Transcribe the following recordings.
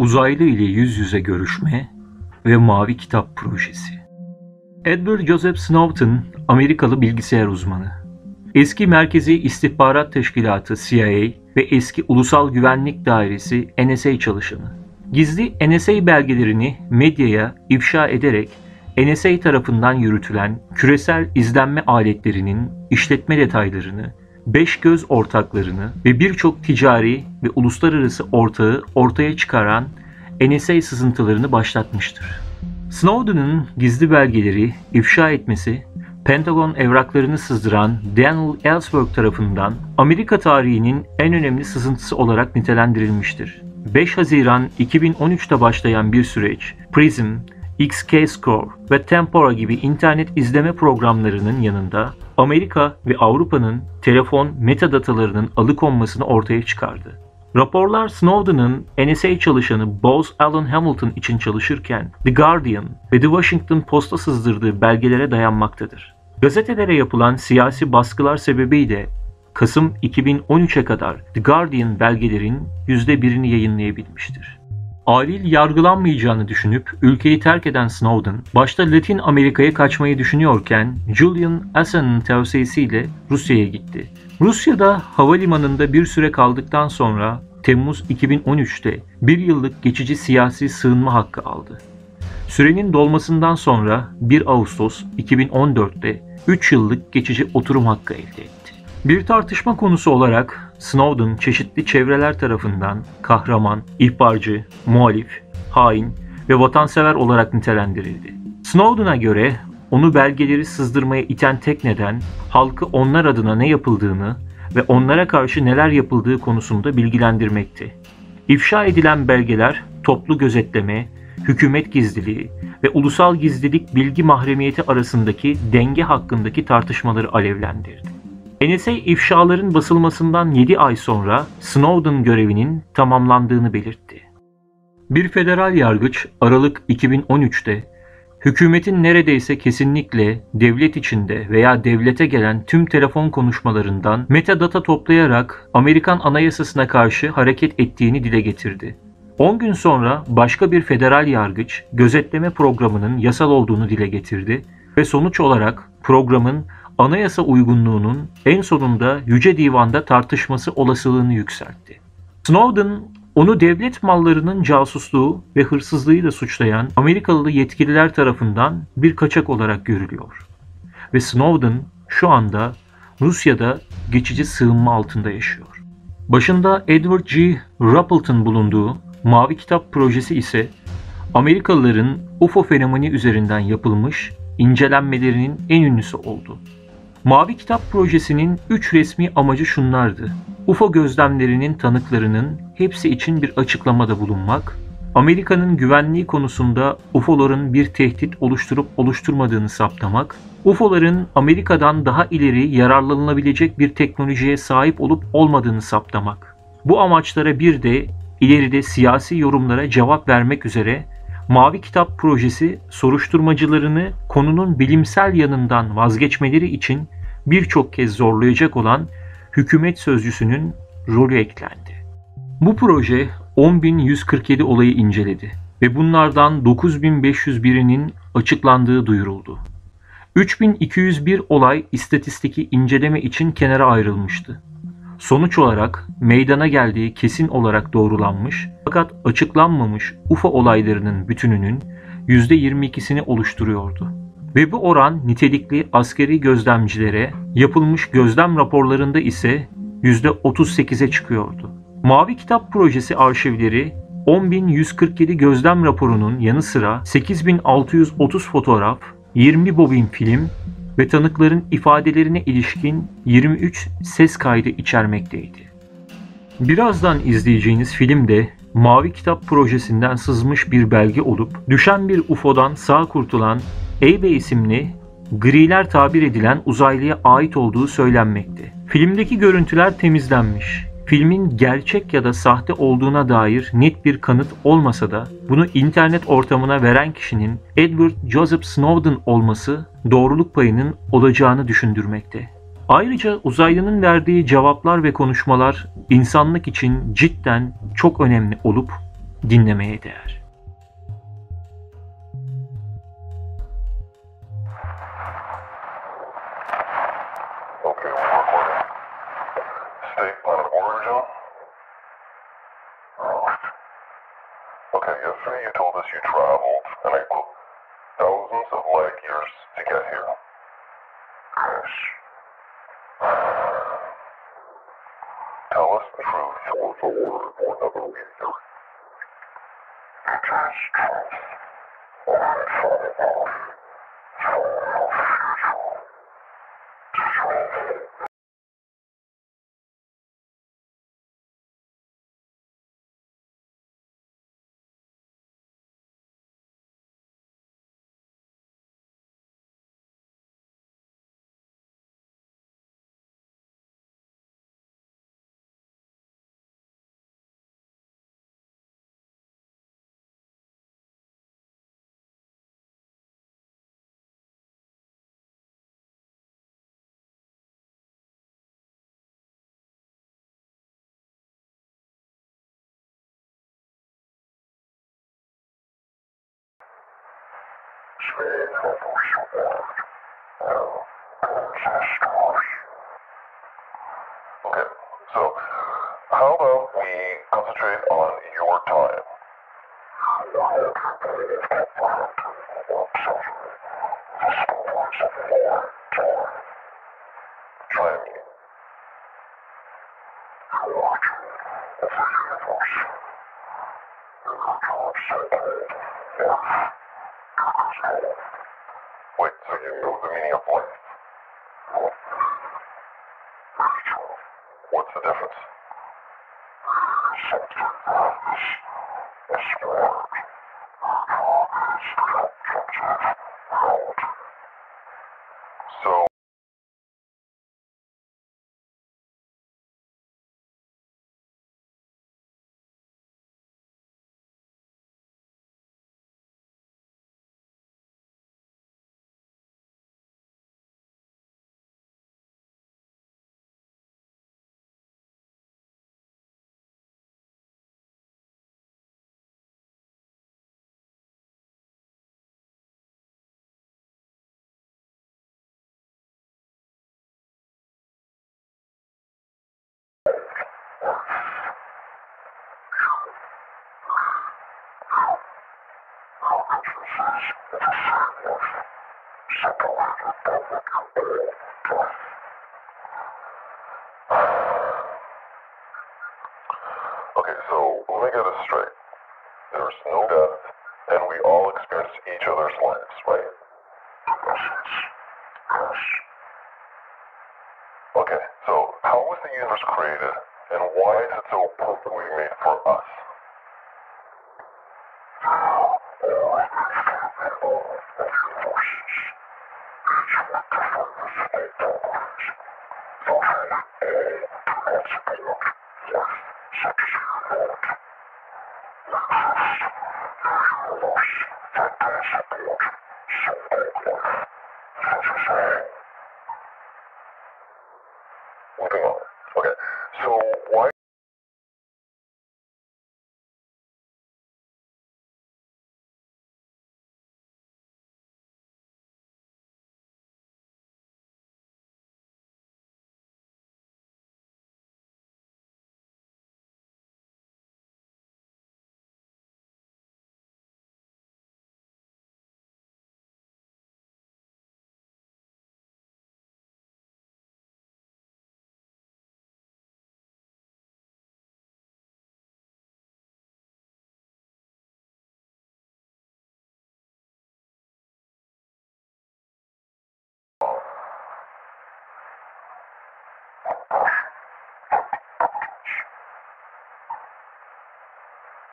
Uzaylı ile yüz yüze görüşme ve Mavi Kitap projesi. Edward Joseph Snowden, Amerikalı bilgisayar uzmanı. Eski Merkezi İstihbarat Teşkilatı CIA ve eski Ulusal Güvenlik Dairesi NSA çalışanı. Gizli NSA belgelerini medyaya ifşa ederek NSA tarafından yürütülen küresel izlenme aletlerinin işletme detaylarını, beş göz ortaklarını ve birçok ticari ve uluslararası ortağı ortaya çıkaran NSA sızıntılarını başlatmıştır. Snowden'ın gizli belgeleri ifşa etmesi, Pentagon evraklarını sızdıran Daniel Ellsberg tarafından Amerika tarihinin en önemli sızıntısı olarak nitelendirilmiştir. 5 Haziran 2013'te başlayan bir süreç, Prism, XKeyscore ve Tempora gibi internet izleme programlarının yanında Amerika ve Avrupa'nın telefon metadatalarının alıkonmasını ortaya çıkardı. Raporlar Snowden'ın NSA çalışanı Booz Allen Hamilton için çalışırken The Guardian ve The Washington Post'a sızdırdığı belgelere dayanmaktadır. Gazetelere yapılan siyasi baskılar sebebiyle Kasım 2013'e kadar The Guardian belgelerin %1'ini yayınlayabilmiştir. Adil yargılanmayacağını düşünüp ülkeyi terk eden Snowden, başta Latin Amerika'ya kaçmayı düşünüyorken Julian Assange'ın tavsiyesiyle Rusya'ya gitti. Rusya'da havalimanında bir süre kaldıktan sonra Temmuz 2013'te bir yıllık geçici siyasi sığınma hakkı aldı. Sürenin dolmasından sonra 1 Ağustos 2014'te 3 yıllık geçici oturum hakkı elde etti. Bir tartışma konusu olarak Snowden çeşitli çevreler tarafından kahraman, ihbarcı, muhalif, hain ve vatansever olarak nitelendirildi. Snowden'a göre onu belgeleri sızdırmaya iten tek neden halkı onlar adına ne yapıldığını ve onlara karşı neler yapıldığı konusunda bilgilendirmekti. İfşa edilen belgeler toplu gözetleme, hükümet gizliliği ve ulusal gizlilik bilgi mahremiyeti arasındaki denge hakkındaki tartışmaları alevlendirdi. NSA ifşaların basılmasından 7 ay sonra Snowden görevinin tamamlandığını belirtti. Bir federal yargıç Aralık 2013'te hükümetin neredeyse kesinlikle devlet içinde veya devlete gelen tüm telefon konuşmalarından metadata toplayarak Amerikan Anayasasına karşı hareket ettiğini dile getirdi. 10 gün sonra başka bir federal yargıç gözetleme programının yasal olduğunu dile getirdi ve sonuç olarak programın anayasa uygunluğunun en sonunda Yüce Divan'da tartışması olasılığını yükseltti. Snowden, onu devlet mallarının casusluğu ve hırsızlığıyla suçlayan Amerikalı yetkililer tarafından bir kaçak olarak görülüyor. Ve Snowden şu anda Rusya'da geçici sığınma altında yaşıyor. Başında Edward G. Rappleton bulunduğu Mavi Kitap projesi ise Amerikalıların UFO fenomeni üzerinden yapılmış incelenmelerinin en ünlüsü oldu. Mavi Kitap projesinin 3 resmi amacı şunlardı: UFO gözlemlerinin tanıklarının hepsi için bir açıklamada bulunmak, Amerika'nın güvenliği konusunda UFO'ların bir tehdit oluşturup oluşturmadığını saptamak, UFO'ların Amerika'dan daha ileri yararlanılabilecek bir teknolojiye sahip olup olmadığını saptamak. Bu amaçlara bir de ileride siyasi yorumlara cevap vermek üzere Mavi Kitap projesi soruşturmacılarını konunun bilimsel yanından vazgeçmeleri için birçok kez zorlayacak olan hükümet sözcüsünün rolü eklendi. Bu proje 10.147 olayı inceledi ve bunlardan 9.501'inin açıklandığı duyuruldu. 3.201 olay istatistiki inceleme için kenara ayrılmıştı. Sonuç olarak meydana geldiği kesin olarak doğrulanmış fakat açıklanmamış UFO olaylarının bütününün %22'sini oluşturuyordu. Ve bu oran nitelikli askeri gözlemcilere yapılmış gözlem raporlarında ise %38'e çıkıyordu. Mavi Kitap projesi arşivleri 10.147 gözlem raporunun yanı sıra 8.630 fotoğraf, 20 bobin film ve tanıkların ifadelerine ilişkin 23 ses kaydı içermekteydi. Birazdan izleyeceğiniz film de Mavi Kitap projesinden sızmış bir belge olup düşen bir UFO'dan sağ kurtulan Abe isimli griler tabir edilen uzaylıya ait olduğu söylenmekte. Filmdeki görüntüler temizlenmiş. Filmin gerçek ya da sahte olduğuna dair net bir kanıt olmasa da bunu internet ortamına veren kişinin Edward Joseph Snowden olması doğruluk payının olacağını düşündürmekte. Ayrıca uzaylının verdiği cevaplar ve konuşmalar insanlık için cidden çok önemli olup dinlemeye değer. Okay, we're recording. State line of origin? Okay, yesterday you told us you traveled, and I quote, thousands of light years to get here. Yes. Tell us the truth, or the word will never leave you. It is truth. I thought about for your future. Truth. Speak of your word. Ancestors. Okay, so how about we concentrate on your time? Try me. Wait, so you know the meaning of life? What's the difference? So, okay, so let me get this straight. There's no death, and we all experience each other's lives, right? Okay, so how was the universe created, and why is it so perfectly made for us? Moving on. Okay, so why?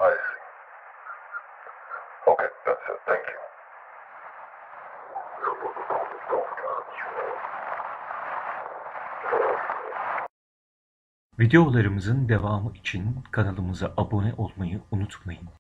I see. Okay, that's it. Thank you. Videolarımızın devamı için kanalımıza abone olmayı unutmayın.